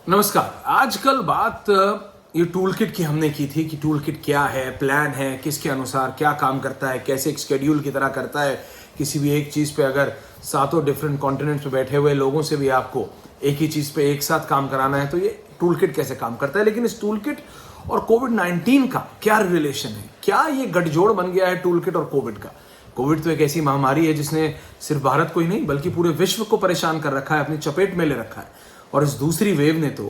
नमस्कार। आजकल बात ये टूल किट की हमने की थी कि टूल किट क्या है, प्लान है, किसके अनुसार क्या काम करता है, कैसे एक शेड्यूल की तरह करता है। किसी भी एक चीज़ पे अगर सातों डिफरेंट कॉन्टिनेंट्स पे बैठे हुए लोगों से भी आपको एक ही चीज़ पे एक साथ काम कराना है तो ये टूल किट कैसे काम करता है। लेकिन इस टूल किट और कोविड-19 का क्या रिलेशन है? क्या ये गठजोड़ बन गया है टूल किट और कोविड का? कोविड तो एक ऐसी महामारी है जिसने सिर्फ भारत को ही नहीं बल्कि पूरे विश्व को परेशान कर रखा है, अपनी चपेट में ले रखा है। और इस दूसरी वेव ने तो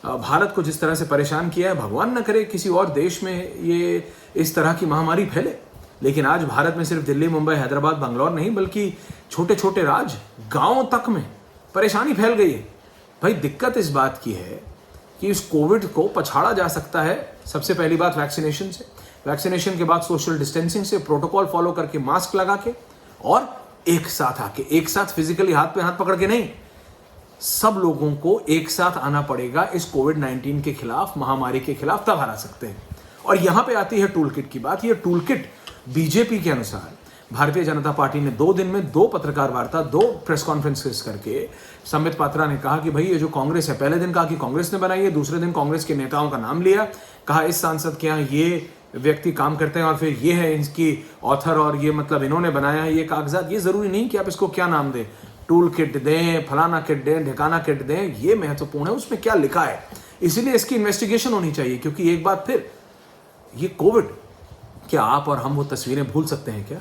भारत को जिस तरह से परेशान किया है, भगवान न करे किसी और देश में ये इस तरह की महामारी फैले। लेकिन आज भारत में सिर्फ दिल्ली, मुंबई, हैदराबाद, बंगलौर नहीं बल्कि छोटे छोटे राज्य, गांव तक में परेशानी फैल गई है। भाई दिक्कत इस बात की है कि इस कोविड को पछाड़ा जा सकता है सबसे पहली बात वैक्सीनेशन से, वैक्सीनेशन के बाद सोशल डिस्टेंसिंग से, प्रोटोकॉल फॉलो करके, मास्क लगा के और एक साथ आके, एक साथ फिजिकली हाथ पे हाथ पकड़ के नहीं, सब लोगों को एक साथ आना पड़ेगा इस कोविड-19 के खिलाफ, महामारी के खिलाफ, तब हरा सकते हैं। और यहां पे आती है टूल किट की बात। ये टूल किट बीजेपी के अनुसार भारतीय जनता पार्टी ने 2 दिन में 2 पत्रकार वार्ता, 2 प्रेस कॉन्फ्रेंसेस करके संबित पात्रा ने कहा कि भाई ये जो कांग्रेस है, पहले दिन कहा कि कांग्रेस ने बनाई है, दूसरे दिन कांग्रेस के नेताओं का नाम लिया, कहा इस सांसद के यहाँ ये व्यक्ति काम करते हैं और फिर ये है इसकी ऑथर और ये मतलब इन्होंने बनाया है ये कागजात। ये जरूरी नहीं कि आप इसको क्या नाम दें, टूल किट दें, फलाना किट दें, ढिकाना किट दें, ये महत्वपूर्ण है उसमें क्या लिखा है। इसीलिए इसकी इन्वेस्टिगेशन होनी चाहिए। क्योंकि एक बात फिर, ये कोविड, क्या आप और हम वो तस्वीरें भूल सकते हैं क्या?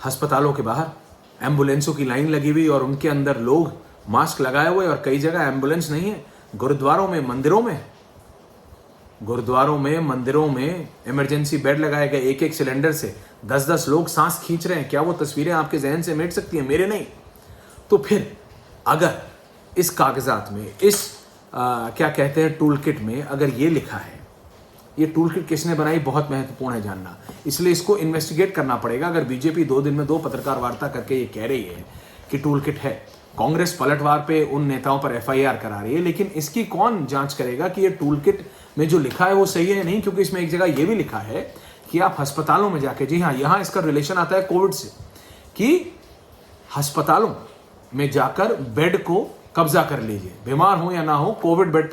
अस्पतालों के बाहर एम्बुलेंसों की लाइन लगी हुई और उनके अंदर लोग मास्क लगाए हुए, और कई जगह एम्बुलेंस नहीं है। गुरुद्वारों में, मंदिरों में इमरजेंसी बेड लगाए गए, एक एक सिलेंडर से 10-10 लोग सांस खींच रहे हैं। क्या वो तस्वीरें आपके जहन से मिट सकती हैं? मेरे नहीं। तो फिर अगर इस कागजात में, इस क्या कहते हैं टूल किट में अगर ये लिखा है, ये टूल किट किसने बनाई, बहुत महत्वपूर्ण है जानना। इसलिए इसको इन्वेस्टिगेट करना पड़ेगा। अगर बीजेपी 2 दिन में 2 पत्रकार वार्ता करके ये कह रही है कि टूल किट है, कांग्रेस पलटवार पे उन नेताओं पर FIR करा रही है, लेकिन इसकी कौन जांच करेगा कि ये टूल किट में जो लिखा है वो सही है या नहीं? क्योंकि इसमें एक जगह ये भी लिखा है कि आप अस्पतालों में जाके, जी हाँ, यहां इसका रिलेशन आता है कोविड से, कि अस्पतालों में जाकर बेड को कब्जा कर लीजिए, बीमार हो या ना हो, कोविड बेड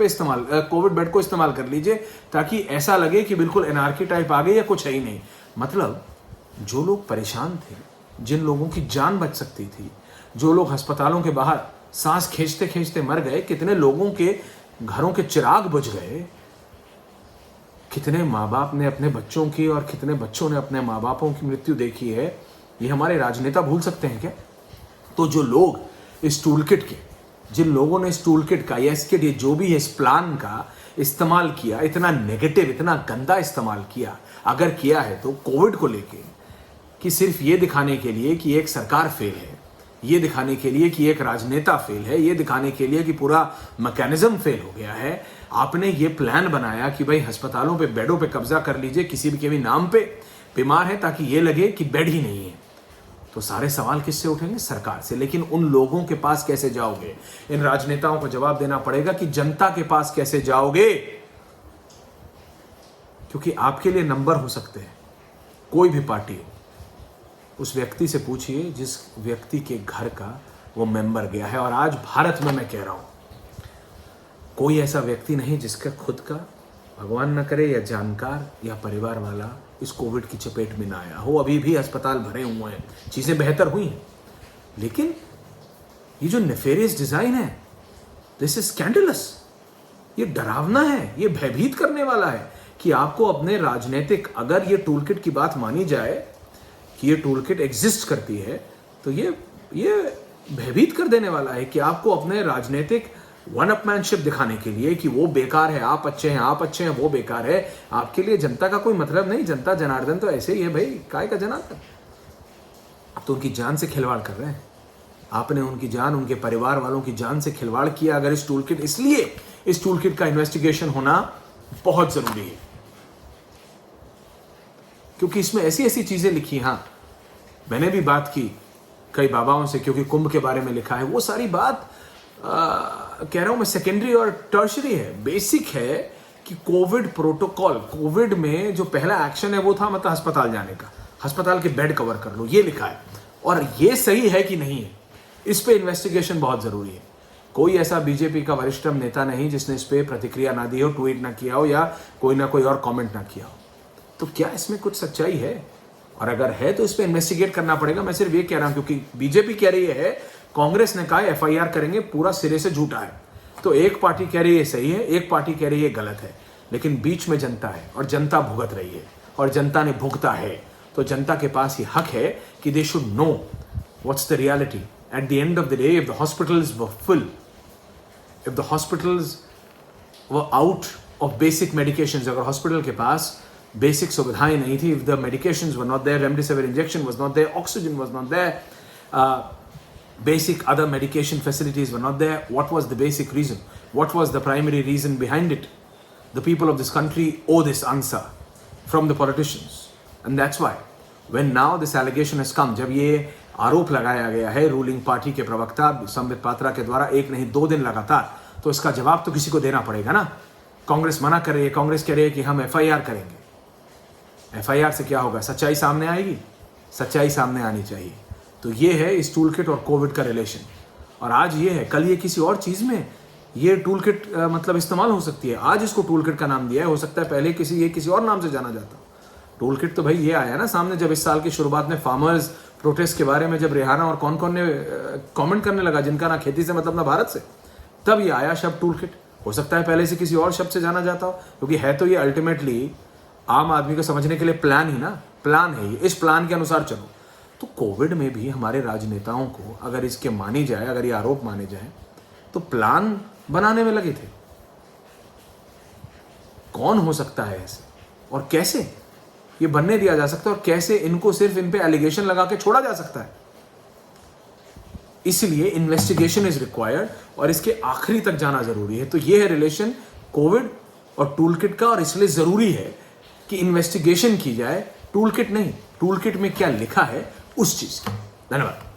को इस्तेमाल कर लीजिए, ताकि ऐसा लगे कि बिल्कुल एनार्की टाइप आ गई या कुछ है ही नहीं। मतलब जो लोग परेशान थे, जिन लोगों की जान बच सकती थी, जो लोग अस्पतालों के बाहर सांस खींचते खींचते मर गए, कितने लोगों के घरों के चिराग बुझ गए, कितने माँ बाप ने अपने बच्चों की और कितने बच्चों ने अपने माँ बापों की मृत्यु देखी है, ये हमारे राजनेता भूल सकते हैं क्या? तो जो लोग इस टूल किट के, जिन लोगों ने इस टूल किट का या इसके लिए जो भी इस प्लान का इस्तेमाल किया, इतना नेगेटिव, इतना गंदा इस्तेमाल किया, अगर किया है तो कोविड को लेके, कि सिर्फ ये दिखाने के लिए कि एक सरकार फेल है, ये दिखाने के लिए कि एक राजनेता फेल है, ये दिखाने के लिए कि पूरा मैकेनिज्म फेल हो गया है, आपने ये प्लान बनाया कि भाई अस्पतालों पे, बेडों पे कब्जा कर लीजिए किसी भी के भी नाम पे, बीमार है, ताकि ये लगे कि बेड ही नहीं है। तो सारे सवाल किससे उठेंगे? सरकार से। लेकिन उन लोगों के पास कैसे जाओगे? इन राजनेताओं को जवाब देना पड़ेगा कि जनता के पास कैसे जाओगे, क्योंकि आपके लिए नंबर हो सकते हैं, कोई भी पार्टी हो। उस व्यक्ति से पूछिए जिस व्यक्ति के घर का वो मेंबर गया है। और आज भारत में मैं कह रहा हूं, कोई ऐसा व्यक्ति नहीं जिसका खुद का, भगवान न करे, या जानकार या परिवार वाला इस कोविड की चपेट में ना आया हो। अभी भी अस्पताल भरे हुए हैं, चीजें बेहतर हुई हैं, लेकिन ये जो नेफेरियस डिजाइन है, दिस इज स्कैंडलस। ये डरावना है, ये भयभीत करने वाला है कि आपको अपने राजनीतिक, अगर ये टूल किट की बात मानी जाए कि ये टूल किट एग्जिस्ट करती है, तो ये भयभीत कर देने वाला है कि आपको अपने राजनीतिक वन अपमैनशिप दिखाने के लिए कि वो बेकार है, आप अच्छे हैं, आप अच्छे हैं, वो बेकार है, आपके लिए जनता का कोई मतलब नहीं, जनता जनार्दन तो ऐसे ही है भाई, काय का जनार्दन। आप तो उनकी जान से खिलवाड़ कर रहे हैं, आपने उनकी जान, उनके परिवार वालों की जान से खिलवाड़ किया। अगर इस टूल किट, इसलिए इस टूल किट का इन्वेस्टिगेशन होना बहुत जरूरी है, क्योंकि इसमें ऐसी ऐसी चीजें लिखी। हाँ, मैंने भी बात की कई बाबाओं से, क्योंकि कुंभ के बारे में लिखा है, वो सारी बात कह रहा हूं मैं, सेकेंडरी और टर्शरी है। बेसिक है कि कोविड प्रोटोकॉल, कोविड में जो पहला एक्शन है वो था मतलब अस्पताल जाने का, अस्पताल के बेड कवर कर लो, ये लिखा है। और ये सही है कि नहीं है, इस पे इन्वेस्टिगेशन बहुत जरूरी है। कोई ऐसा बीजेपी का वरिष्ठतम नेता नहीं जिसने इस पे प्रतिक्रिया ना दी हो, ट्वीट ना किया हो या कोई ना कोई और कमेंट ना किया हो। तो क्या इसमें कुछ सच्चाई है? और अगर है तो इस पे इन्वेस्टिगेट करना पड़ेगा। मैं सिर्फ ये कह रहा हूं क्योंकि बीजेपी कह रही है, कांग्रेस ने कहा एफआईआर करेंगे, पूरा सिरे से झूठा है। तो एक पार्टी कह रही है सही है, एक पार्टी कह रही है गलत है, लेकिन बीच में जनता है और जनता भुगत रही है और जनता ने भुगता है। तो जनता के पास ये हक है कि they should know what's the reality at the end of the day. If the hospitals were full, if the hospitals were out of basic medications, अगर हॉस्पिटल के पास बेसिक सुविधाएं नहीं थी, if the medications were not there, remdesivir injection was not there, oxygen was not there, basic other medication facilities were not there, what was the basic reason? What was the primary reason behind it? The people of this country owe this answer from the politicians. And that's why when now this allegation has come, जब ये आरोप लगाया गया है ruling party के प्रवक्ता संबित पात्रा के द्वारा, एक नहीं 2 दिन लगातार, तो इसका जवाब तो किसी को देना पड़ेगा ना। कांग्रेस मना कर रही है, कांग्रेस कह रही है कि हम एफआईआर करेंगे। एफआईआर से क्या होगा? सच्चाई सामने आएगी, सच्चाई सामने आनी चाहिए। तो ये है इस टूल किट और कोविड का रिलेशन। और आज ये है, कल ये किसी और चीज़ में ये टूल किट मतलब इस्तेमाल हो सकती है। आज इसको टूल किट का नाम दिया है, हो सकता है पहले किसी और नाम से जाना जाता। टूल किट तो भाई ये आया ना सामने जब इस साल की शुरुआत में फार्मर्स प्रोटेस्ट के बारे में जब रिहाना और कौन कौन ने कमेंट करने लगा जिनका ना खेती से मतलब ना भारत से, तब ये आया शब्द टूल किट। हो सकता है पहले से किसी और शब्द से जाना जाता हो, क्योंकि है तो ये अल्टीमेटली आम आदमी को समझने के लिए प्लान ही ना, प्लान है ये, इस प्लान के अनुसार चलो। तो कोविड में भी हमारे राजनेताओं को अगर इसके मानी जाए, अगर ये आरोप माने जाए, तो प्लान बनाने में लगे थे। कौन हो सकता है ऐसे, और कैसे ये बनने दिया जा सकता है, और कैसे इनको सिर्फ इन पे एलिगेशन लगा के छोड़ा जा सकता है? इसलिए इन्वेस्टिगेशन इज रिक्वायर्ड और इसके आखिरी तक जाना जरूरी है। तो ये है रिलेशन कोविड और टूल किट का, और इसलिए जरूरी है कि इन्वेस्टिगेशन की जाए, टूल किट नहीं, टूल किट में क्या लिखा है उस चीज की। धन्यवाद।